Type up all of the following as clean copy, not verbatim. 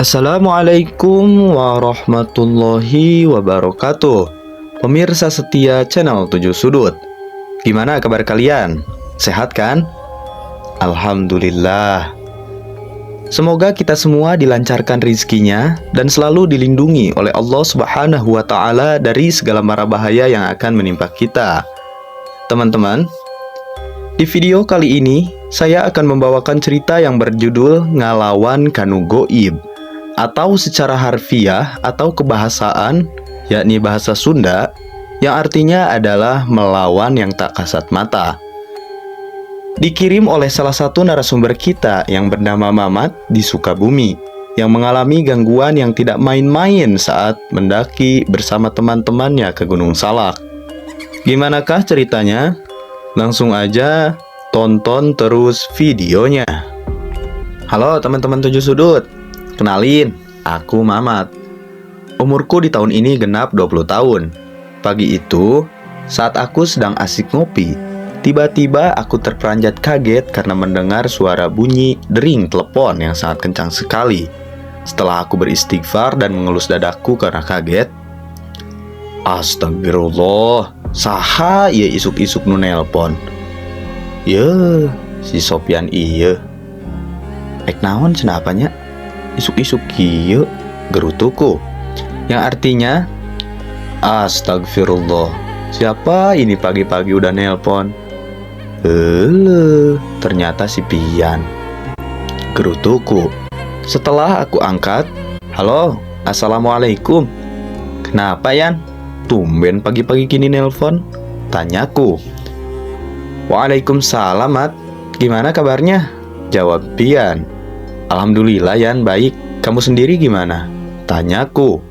Assalamualaikum warahmatullahi wabarakatuh. Pemirsa setia channel 7 Sudut, gimana kabar kalian? Sehat kan? Alhamdulillah. Semoga kita semua dilancarkan rizkinya dan selalu dilindungi oleh Allah Subhanahu wa Ta'ala dari segala mara bahaya yang akan menimpa kita. Teman-teman, di video kali ini saya akan membawakan cerita yang berjudul Ngalawan Kanu Goib, atau secara harfiah atau kebahasaan, yakni bahasa Sunda, yang artinya adalah melawan yang tak kasat mata. Dikirim oleh salah satu narasumber kita yang bernama Mamat di Sukabumi, yang mengalami gangguan yang tidak main-main saat mendaki bersama teman-temannya ke Gunung Salak. Gimanakah ceritanya? Langsung aja tonton terus videonya. Halo teman-teman 7 Sudut, kenalin, aku Mamat. Umurku di tahun ini genap 20 tahun. Pagi itu, saat aku sedang asik ngopi, tiba-tiba aku terperanjat kaget karena mendengar suara bunyi dering telepon yang sangat kencang sekali. Setelah aku beristighfar dan mengelus dadaku karena kaget, astagfirullah, saha ieu isuk-isuk nu nelpon? Ya, si Sopyan iya. Ek naon cenah apanya? Isuk-isuk kieu, gerutuku. Yang artinya, astagfirullah, siapa ini pagi-pagi udah nelpon? Ternyata si Pian. Gerutuku. Setelah aku angkat, halo, assalamualaikum. Kenapa Yan? Tumben pagi-pagi gini nelpon? Tanyaku. Waalaikumsalam Mat, gimana kabarnya? Jawab Pian. Alhamdulillah Yan, baik. Kamu sendiri gimana? Tanyaku.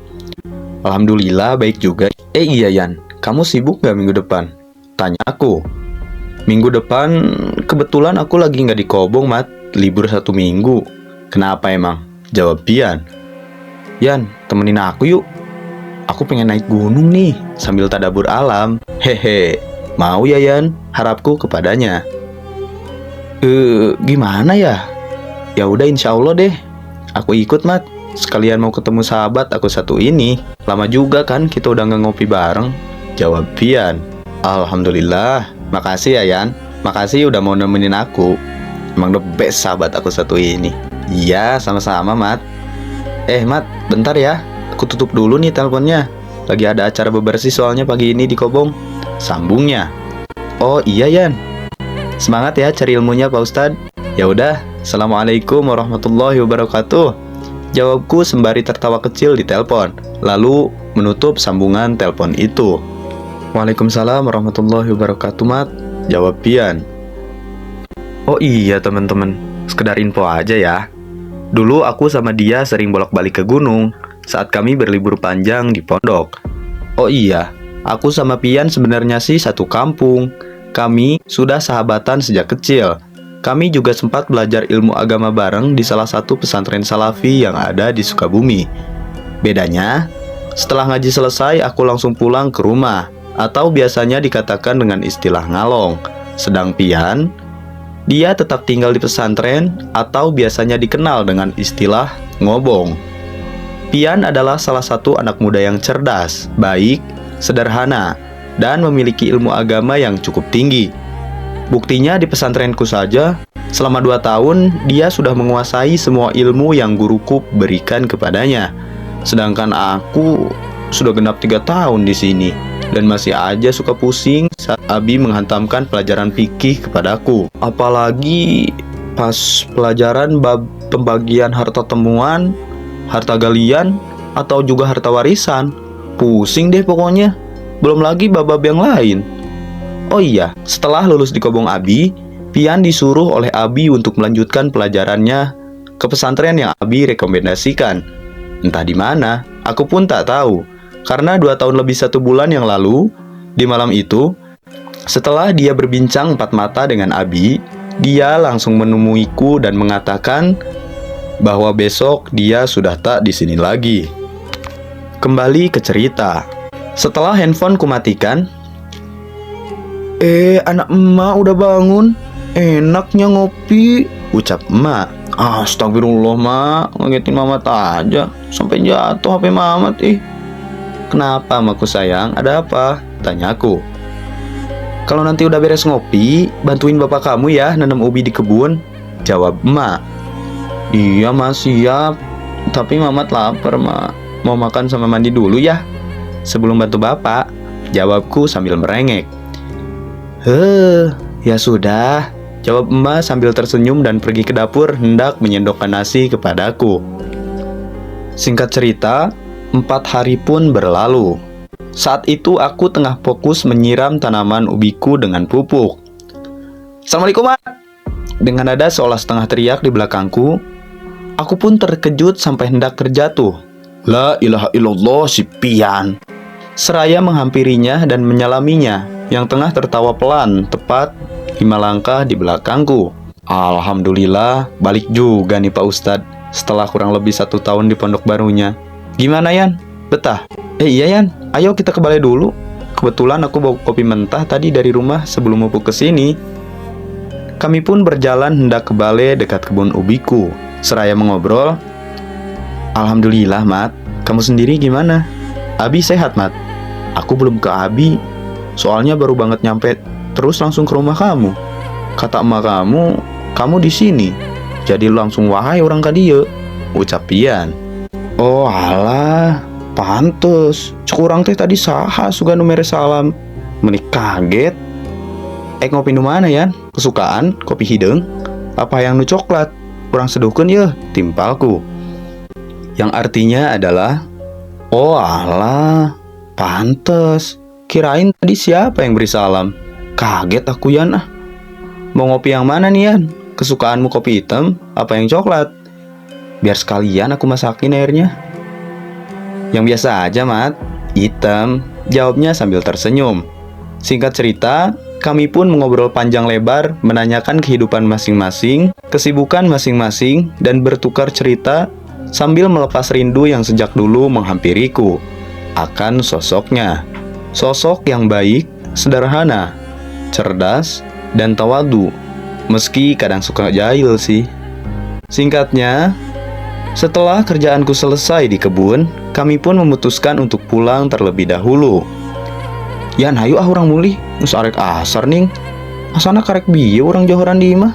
Alhamdulillah baik juga. Iya Yan, kamu sibuk gak minggu depan? Tanyaku. Minggu depan kebetulan aku lagi gak di Kobong Mat, libur 1 minggu. Kenapa emang? Jawab Pian. Yan, temenin aku yuk. Aku pengen naik gunung nih, sambil tadabur alam. Hehe, mau ya Yan? Harapku kepadanya. Gimana ya? Ya udah insya Allah deh, aku ikut Mat. Sekalian mau ketemu sahabat aku satu ini. Lama juga kan kita udah nggak ngopi bareng. Jawab Pian. Alhamdulillah, makasih ya Yan. Makasih udah mau nemenin aku. Emang the best sahabat aku satu ini. Iya, sama-sama Mat. Mat, bentar ya. Aku tutup dulu nih teleponnya. Lagi ada acara bebersih soalnya pagi ini di Kobong. Sambungnya. Oh iya Yan. Semangat ya cari ilmunya Pak Ustadz. Ya udah, assalamualaikum warahmatullahi wabarakatuh. Jawabku sembari tertawa kecil di telepon, lalu menutup sambungan telepon itu. Waalaikumsalam warahmatullahi wabarakatuh Mat. Jawab Pian. Oh iya teman-teman, sekedar info aja ya. Dulu aku sama dia sering bolak-balik ke gunung saat kami berlibur panjang di pondok. Oh iya, aku sama Pian sebenarnya sih satu kampung. Kami sudah sahabatan sejak kecil. Kami juga sempat belajar ilmu agama bareng di salah satu pesantren salafi yang ada di Sukabumi. Bedanya, setelah ngaji selesai aku langsung pulang ke rumah, atau biasanya dikatakan dengan istilah ngalong. Sedang Pian, dia tetap tinggal di pesantren atau biasanya dikenal dengan istilah ngobong. Pian adalah salah satu anak muda yang cerdas, baik, sederhana, dan memiliki ilmu agama yang cukup tinggi. Buktinya di pesantrenku saja, selama 2 tahun dia sudah menguasai semua ilmu yang guruku berikan kepadanya. Sedangkan aku sudah genap 3 tahun di sini dan masih aja suka pusing saat Abi menghantamkan pelajaran fikih kepadaku. Apalagi pas pelajaran bab pembagian harta temuan, harta galian, atau juga harta warisan. Pusing deh pokoknya. Belum lagi bab-bab yang lain. Oh iya, setelah lulus di Kobong Abi, Pian disuruh oleh Abi untuk melanjutkan pelajarannya ke pesantren yang Abi rekomendasikan. Entah di mana, aku pun tak tahu. Karena 2 tahun lebih 1 bulan yang lalu, di malam itu, setelah dia berbincang 4 mata dengan Abi, dia langsung menemuiku dan mengatakan bahwa besok dia sudah tak di sini lagi. Kembali ke cerita. Setelah handphone kumatikan, anak emak udah bangun. Enaknya ngopi, ucap emak. Astagfirullah, Mak. Ngagetin Mamat aja. Sampai jatuh HP Mamat, ih. Kenapa, Makku sayang? Ada apa? Tanyaku. Kalau nanti udah beres ngopi, bantuin bapak kamu ya nanam ubi di kebun. Jawab Mak. Iya, Mas, siap. Tapi Mamat lapar, Mak. Mau makan sama mandi dulu ya sebelum bantu bapak. Jawabku sambil merengek. Ya sudah. Jawab emak sambil tersenyum dan pergi ke dapur hendak menyendokkan nasi kepadaku. Singkat cerita, 4 hari pun berlalu. Saat itu aku tengah fokus menyiram tanaman ubiku dengan pupuk. Assalamualaikum, Mak. Dengan nada seolah setengah teriak di belakangku, aku pun terkejut sampai hendak terjatuh. La ilaha illallah, si Pian. Seraya menghampirinya dan menyalaminya yang tengah tertawa pelan tepat 5 langkah di belakangku. Alhamdulillah, balik juga nih Pak Ustadz setelah kurang lebih 1 tahun di pondok barunya. Gimana, Yan? Betah? Iya, Yan. Ayo kita ke balai dulu. Kebetulan aku bawa kopi mentah tadi dari rumah sebelum pupuk ke sini. Kami pun berjalan hendak ke balai dekat kebun ubiku. Seraya mengobrol. Alhamdulillah, Mat. Kamu sendiri gimana? Abi sehat, Mat? Aku belum ke Abi. Soalnya baru banget nyampe terus langsung ke rumah kamu. Kata emak kamu di sini. Jadi langsung wahai orang kadieu, ucap Pian. Oh alah, pantes. Cukurang teh tadi saha suga nu mere salam. Menik kaget. Ngopi nu mana, Yan? Kesukaan kopi hideung? Apa yang nu coklat? Kurang seduhkeun yeuh, timpalku. Yang artinya adalah, oh alah, pantes. Kirain tadi siapa yang beri salam. Kaget aku, Yan. Mau ngopi yang mana nih, Yan? Kesukaanmu kopi hitam apa yang coklat? Biar sekalian aku masakin airnya. Yang biasa aja, Mat. Hitam, jawabnya sambil tersenyum. Singkat cerita, kami pun mengobrol panjang lebar, menanyakan kehidupan masing-masing, kesibukan masing-masing, dan bertukar cerita sambil melepas rindu yang sejak dulu menghampiriku akan sosoknya. Sosok yang baik, sederhana, cerdas, dan tawadu, meski kadang suka jahil sih. Singkatnya, setelah kerjaanku selesai di kebun, kami pun memutuskan untuk pulang terlebih dahulu. Yan, hayu orang mulih, nus arek asar ning. Asana karek bieu orang johoran di imah.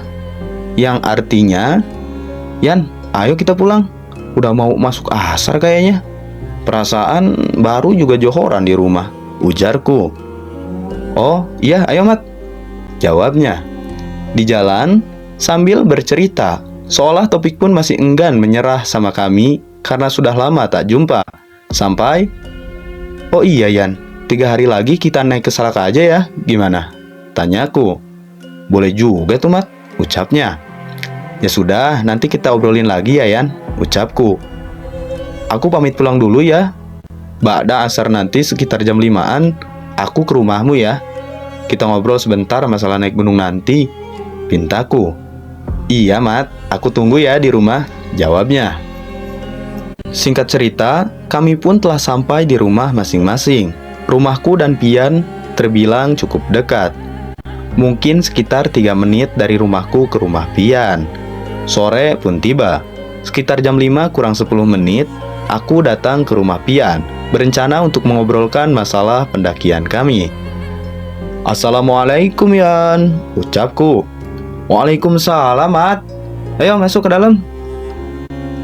Yang artinya, Yan, ayo kita pulang. Udah mau masuk asar kayaknya. Perasaan baru juga johoran di rumah, ujarku. Oh iya, ayo Mat, jawabnya. Di jalan, sambil bercerita, seolah Topik pun masih enggan menyerah sama kami karena sudah lama tak jumpa. Sampai, oh iya Yan, 3 hari lagi kita naik ke Salak aja ya, gimana? Tanyaku. Boleh juga tuh Mat, ucapnya. Ya sudah, nanti kita obrolin lagi ya Yan, ucapku. Aku pamit pulang dulu ya. Ba'da asar nanti sekitar jam 5-an, aku ke rumahmu ya. Kita ngobrol sebentar masalah naik gunung nanti, pintaku. Iya Mat, aku tunggu ya di rumah, jawabnya. Singkat cerita, kami pun telah sampai di rumah masing-masing. Rumahku dan Pian terbilang cukup dekat. Mungkin sekitar 3 menit dari rumahku ke rumah Pian. Sore pun tiba. Sekitar jam 5 kurang 10 menit, aku datang ke rumah Pian, berencana untuk mengobrolkan masalah pendakian kami. Assalamualaikum Yan, ucapku. Waalaikumsalam Mat. Ayo masuk ke dalam.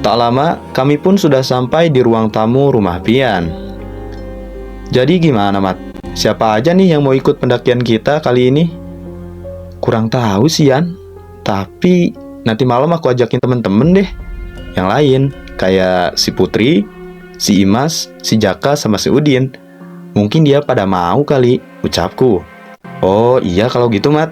Tak lama, kami pun sudah sampai di ruang tamu rumah Pian. Jadi gimana Mat? Siapa aja nih yang mau ikut pendakian kita kali ini? Kurang tahu sih Yan. Tapi nanti malam aku ajakin temen-temen deh. Yang lain, kayak si Putri, si Imas, si Jaka, sama si Udin. Mungkin dia pada mau kali, ucapku. Oh iya kalau gitu Mat.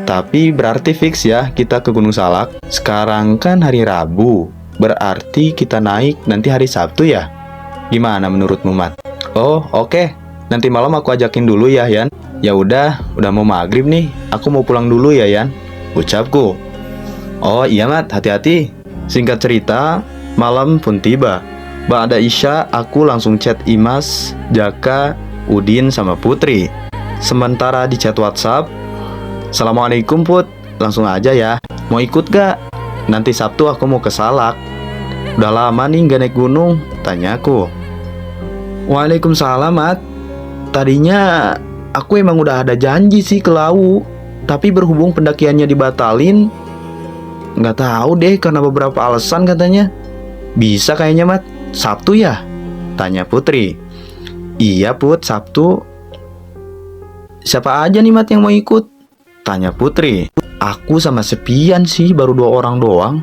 Tapi berarti fix ya kita ke Gunung Salak. Sekarang kan hari Rabu, berarti kita naik nanti hari Sabtu ya? Gimana menurutmu Mat? Oh oke. Nanti malam aku ajakin dulu ya Yan. Ya udah mau maghrib nih. Aku mau pulang dulu ya Yan, ucapku. Oh iya Mat, hati-hati. Singkat cerita, malam pun tiba. Ba'da Isya, aku langsung chat Imas, Jaka, Udin, sama Putri. Sementara di chat WhatsApp, Assalamualaikum Put, langsung aja ya. Mau ikut gak? Nanti Sabtu aku mau ke Salak. Udah lama nih gak naik gunung, tanyaku. Waalaikumsalam, Mat. Tadinya aku emang udah ada janji sih ke Lawu, tapi berhubung pendakiannya dibatalin, nggak tahu deh karena beberapa alasan katanya. Bisa kayaknya, Mat. Sabtu ya? Tanya Putri. Iya, Put, Sabtu. Siapa aja nih, Mat, yang mau ikut? Tanya Putri. Aku sama Sepian sih, baru 2 orang doang.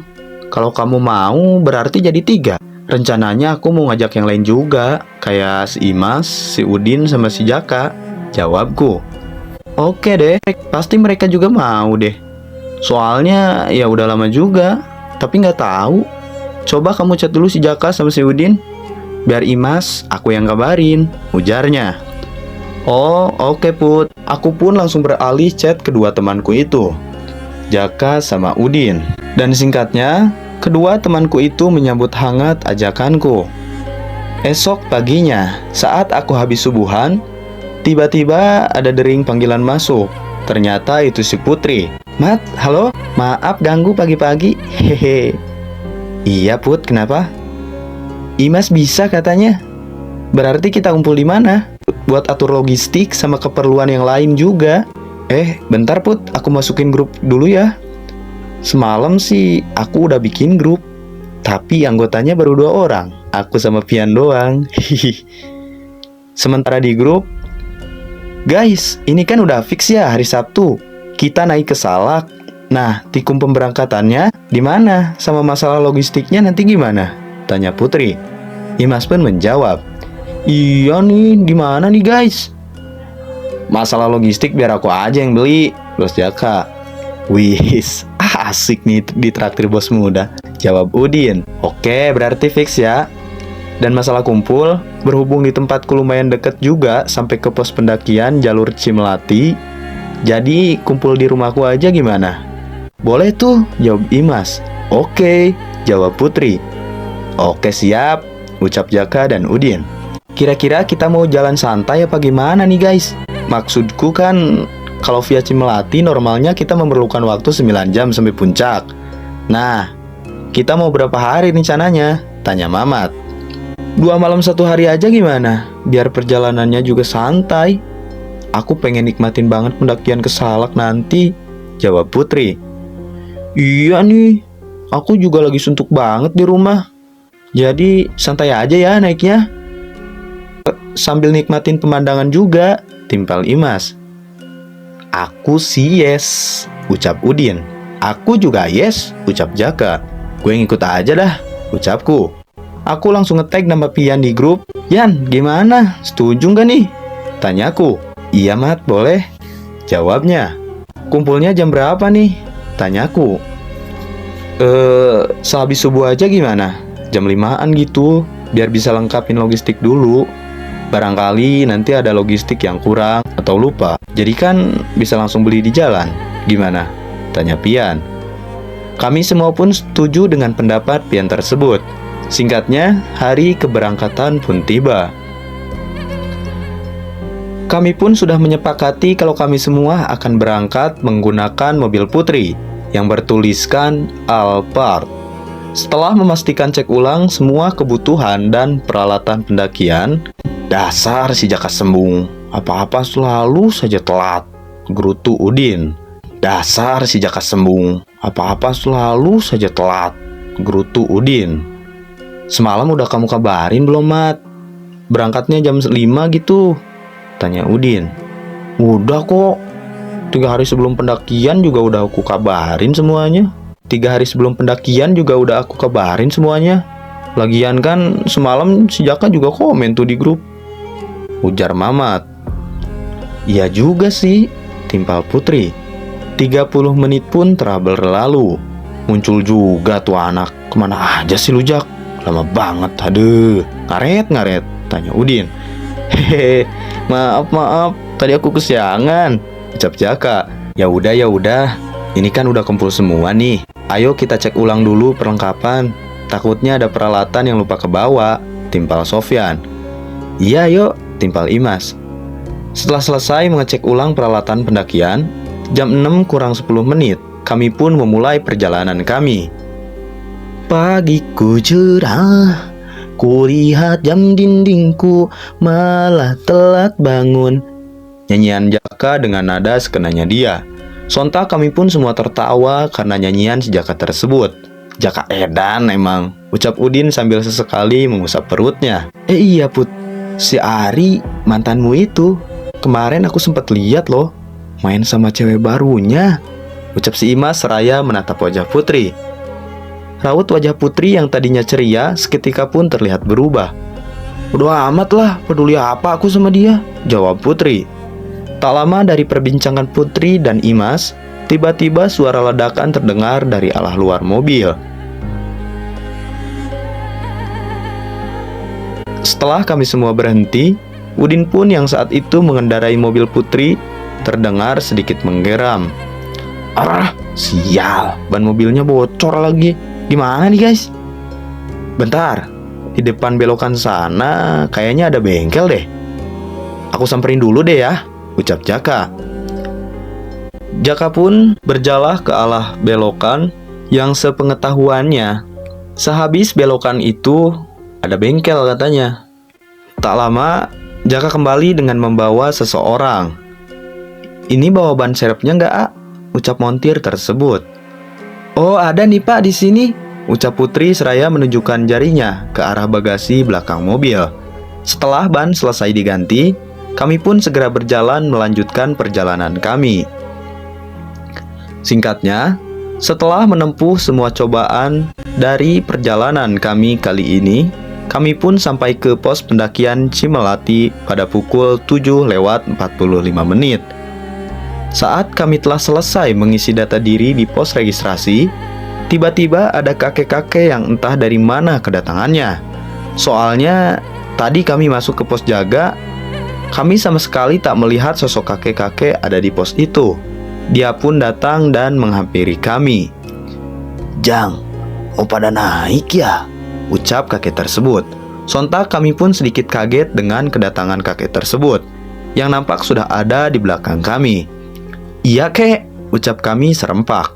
Kalau kamu mau, berarti jadi 3. Rencananya aku mau ngajak yang lain juga, kayak si Imas, si Udin, sama si Jaka. Jawabku. Oke deh, pasti mereka juga mau deh. Soalnya ya udah lama juga, tapi nggak tahu. Coba kamu chat dulu si Jaka sama si Udin, biar Imas aku yang kabarin, ujarnya. Oh, oke Put. Aku pun langsung beralih chat kedua temanku itu, Jaka sama Udin. Dan singkatnya, kedua temanku itu menyambut hangat ajakanku. Esok paginya, saat aku habis subuhan, tiba-tiba ada dering panggilan masuk. Ternyata itu si Putri. Mat, halo? Maaf ganggu pagi-pagi. Hehe. Iya Put, kenapa? Imas bisa katanya. Berarti kita kumpul di mana? Buat atur logistik sama keperluan yang lain juga. Bentar Put, aku masukin grup dulu ya. Semalam sih aku udah bikin grup, tapi anggotanya baru 2 orang. Aku sama Pian doang. Sementara di grup, guys, ini kan udah fix ya hari Sabtu. Kita naik ke Salak. Nah, tikum pemberangkatannya di mana? Sama masalah logistiknya nanti gimana? Tanya Putri. Imas pun menjawab. Iya nih, di mana nih guys? Masalah logistik biar aku aja yang beli, Bos Jaka. Wis, asik nih ditraktir bos muda, jawab Udin. Oke, berarti fix ya. Dan masalah kumpul, berhubung di tempatku lumayan deket juga sampai ke pos pendakian jalur Cimelati, jadi kumpul di rumahku aja gimana? Boleh tuh, jawab Imas. Oke, jawab Putri. Oke siap, ucap Jaka dan Udin. Kira-kira kita mau jalan santai apa gimana nih guys? Maksudku kan, kalau via Cimelati normalnya kita memerlukan waktu 9 jam sampai puncak. Nah, kita mau berapa hari rencananya? Tanya Mamat. 2 malam 1 hari aja gimana? Biar perjalanannya juga santai. Aku pengen nikmatin banget pendakian ke Salak nanti, jawab Putri. Iya nih, aku juga lagi suntuk banget di rumah. Jadi santai aja ya naiknya. Sambil nikmatin pemandangan juga, timpal Imas. Aku sih yes, ucap Udin. Aku juga yes, ucap Jaka. Gue ngikut aja dah, ucapku. Aku langsung nge-tag nama Pian di grup. Yan, gimana? Setuju gak nih? Tanyaku. Iya Mat, boleh, jawabnya. Kumpulnya jam berapa nih? Tanyaku. Sehabis subuh aja gimana? Jam 5-an gitu, biar bisa lengkapin logistik dulu. Barangkali nanti ada logistik yang kurang atau lupa, jadi kan bisa langsung beli di jalan. Gimana? Tanya Pian. Kami semua pun setuju dengan pendapat Pian tersebut. Singkatnya, hari keberangkatan pun tiba. Kami pun sudah menyepakati kalau kami semua akan berangkat menggunakan mobil Putri yang bertuliskan Alphard. Setelah memastikan cek ulang semua kebutuhan dan peralatan pendakian, dasar si Jaka sembung, apa-apa selalu saja telat, gerutu Udin. Dasar si Jaka sembung, apa-apa selalu saja telat, gerutu Udin. Semalam udah kamu kabarin belum, Mat? Berangkatnya jam 5 gitu, tanya Udin. Udah kok, 3 hari sebelum pendakian juga udah aku kabarin semuanya. 3 hari sebelum pendakian juga udah aku kabarin semuanya. Lagian kan semalam si Jaka juga komen tuh di grup, ujar Mamat. Iya juga sih, timpal Putri. 30 menit pun telah berlalu. Muncul juga tuh anak. Kemana aja sih lu Jak? Lama banget, aduh. Ngaret, tanya Udin. Hehe, maaf, tadi aku kesiangan, ucap Jaka. Ya udah, ini kan udah kumpul semua nih. Ayo kita cek ulang dulu perlengkapan. Takutnya ada peralatan yang lupa kebawa, timpal Sofyan. Iya yuk, timpal Imas. Setelah selesai mengecek ulang peralatan pendakian, jam 6 kurang 10 menit, kami pun memulai perjalanan kami. Pagiku cerah, kulihat jam dindingku malah telat bangun. Nyanyian Jaka dengan nada sekenanya dia. Sontak kami pun semua tertawa karena nyanyian si Jaka tersebut. Jaka edan emang, ucap Udin sambil sesekali mengusap perutnya. Iya Put, si Ari mantanmu itu kemarin aku sempat lihat loh, main sama cewek barunya, ucap si Imas seraya menatap wajah Putri. Raut wajah Putri yang tadinya ceria seketika pun terlihat berubah. Udah amat lah, peduli apa aku sama dia, jawab Putri. Tak lama dari perbincangan Putri dan Imas, tiba-tiba suara ledakan terdengar dari arah luar mobil. Setelah kami semua berhenti, Udin pun yang saat itu mengendarai mobil Putri terdengar sedikit menggeram. Arah, sial, ban mobilnya bocor lagi. Gimana nih guys? Bentar, di depan belokan sana kayaknya ada bengkel deh. Aku samperin dulu deh ya, ucap Jaka. Jaka pun berjalan ke arah belokan yang sepengetahuannya, sehabis belokan itu ada bengkel katanya. Tak lama, Jaka kembali dengan membawa seseorang. Ini bawa ban serepnya nggak, A? Ucap montir tersebut. Oh, ada nih Pak di sini, ucap Putri seraya menunjukkan jarinya ke arah bagasi belakang mobil. Setelah ban selesai diganti, kami pun segera berjalan melanjutkan perjalanan kami. Singkatnya, setelah menempuh semua cobaan dari perjalanan kami kali ini, kami pun sampai ke pos pendakian Cimelati pada pukul 7:45. Saat kami telah selesai mengisi data diri di pos registrasi, tiba-tiba ada kakek-kakek yang entah dari mana kedatangannya. Soalnya, tadi kami masuk ke pos jaga, kami sama sekali tak melihat sosok kakek-kakek ada di pos itu. Dia pun datang dan menghampiri kami. Jang, mau pada naik ya? Ucap kakek tersebut. Sontak kami pun sedikit kaget dengan kedatangan kakek tersebut, yang nampak sudah ada di belakang kami. Iya kek, ucap kami serempak.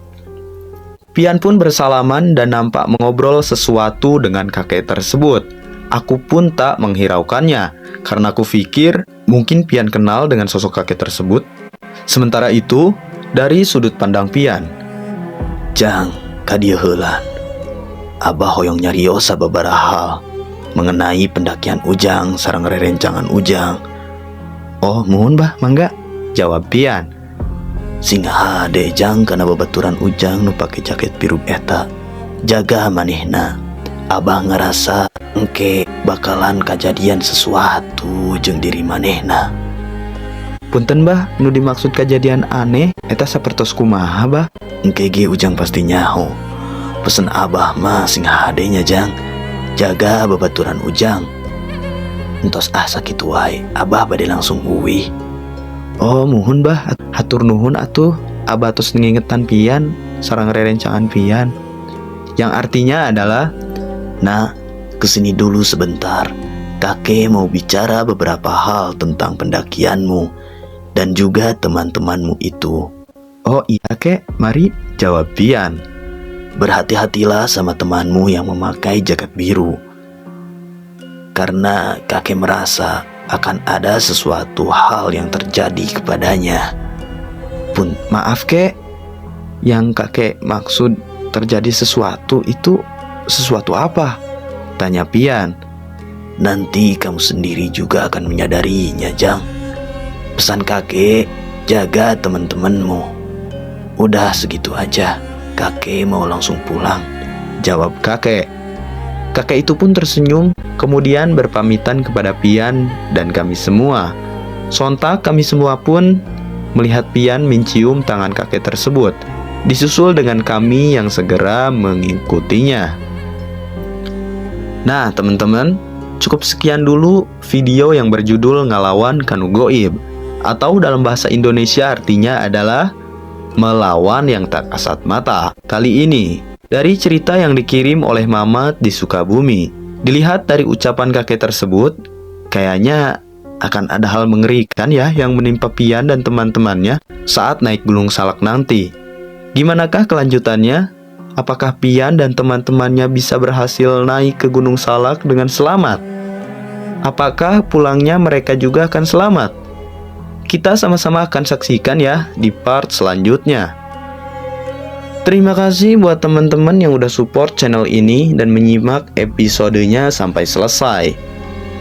Pian pun bersalaman dan nampak mengobrol sesuatu dengan kakek tersebut. Aku pun tak menghiraukannya, karena aku pikir mungkin Pian kenal dengan sosok kakek tersebut. Sementara itu, dari sudut pandang Pian, Jang, kadia heulan. Abah hoyong nyarios sababaraha hal mengenai pendakian Ujang sareng rerencangan Ujang. Oh, muhun bah, mangga, jawab Pian. Singa hade Jang kana babaturan Ujang nu pake jaket biru eta. Jaga manehna. Abah ngerasa engke bakalan kejadian sesuatu jeung diri manehna. Punten bah, nu dimaksud kejadian aneh eta sapertos kumaha bah? Engke ge Ujang pasti nyaho. Pesen Abah mah singa hadenya Jang. Jaga babaturan Ujang. Entos sakitu wae, Abah bade langsung uwih. Oh, muhun bah, hatur nuhun atuh. Abah tos ngingetan Pian sareng rerencangan Pian. Yang artinya adalah, Nak, kesini dulu sebentar. Kakek mau bicara beberapa hal tentang pendakianmu dan juga teman-temanmu itu. Oh iya kek, mari, jawab Pian. Berhati-hatilah sama temanmu yang memakai jaket biru. Karena kakek merasa akan ada sesuatu hal yang terjadi kepadanya. Pun maaf kek, yang kakek maksud terjadi sesuatu itu sesuatu apa? Tanya Pian. Nanti kamu sendiri juga akan menyadarinya, Jang. Pesan kakek, jaga teman-temanmu. Udah segitu aja, kakek mau langsung pulang, jawab kakek. Kakek itu pun tersenyum, kemudian berpamitan kepada Pian dan kami semua. Sontak kami semua pun melihat Pian mencium tangan kakek tersebut, disusul dengan kami yang segera mengikutinya. Nah teman-teman, cukup sekian dulu video yang berjudul Ngalawan Kanu Goib, atau dalam bahasa Indonesia artinya adalah melawan yang tak kasat mata. Kali ini dari cerita yang dikirim oleh Mamat di Sukabumi. Dilihat dari ucapan kakek tersebut, kayaknya akan ada hal mengerikan ya yang menimpa Pian dan teman-temannya saat naik Gunung Salak nanti. Gimanakah kelanjutannya? Apakah Pian dan teman-temannya bisa berhasil naik ke Gunung Salak dengan selamat? Apakah pulangnya mereka juga akan selamat? Kita sama-sama akan saksikan ya di part selanjutnya. Terima kasih buat teman-teman yang udah support channel ini dan menyimak episodenya sampai selesai.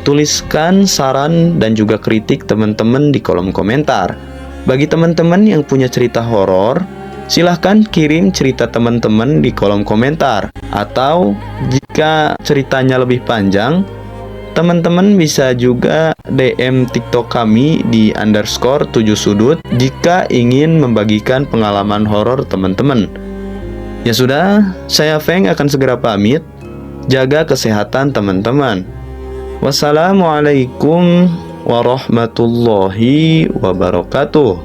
Tuliskan saran dan juga kritik teman-teman di kolom komentar. Bagi teman-teman yang punya cerita horor, silahkan kirim cerita teman-teman di kolom komentar. Atau jika ceritanya lebih panjang, teman-teman bisa juga DM TikTok kami di _7sudut jika ingin membagikan pengalaman horor teman-teman. Ya sudah, saya Feng akan segera pamit. Jaga kesehatan teman-teman. Wassalamualaikum warahmatullahi wabarakatuh.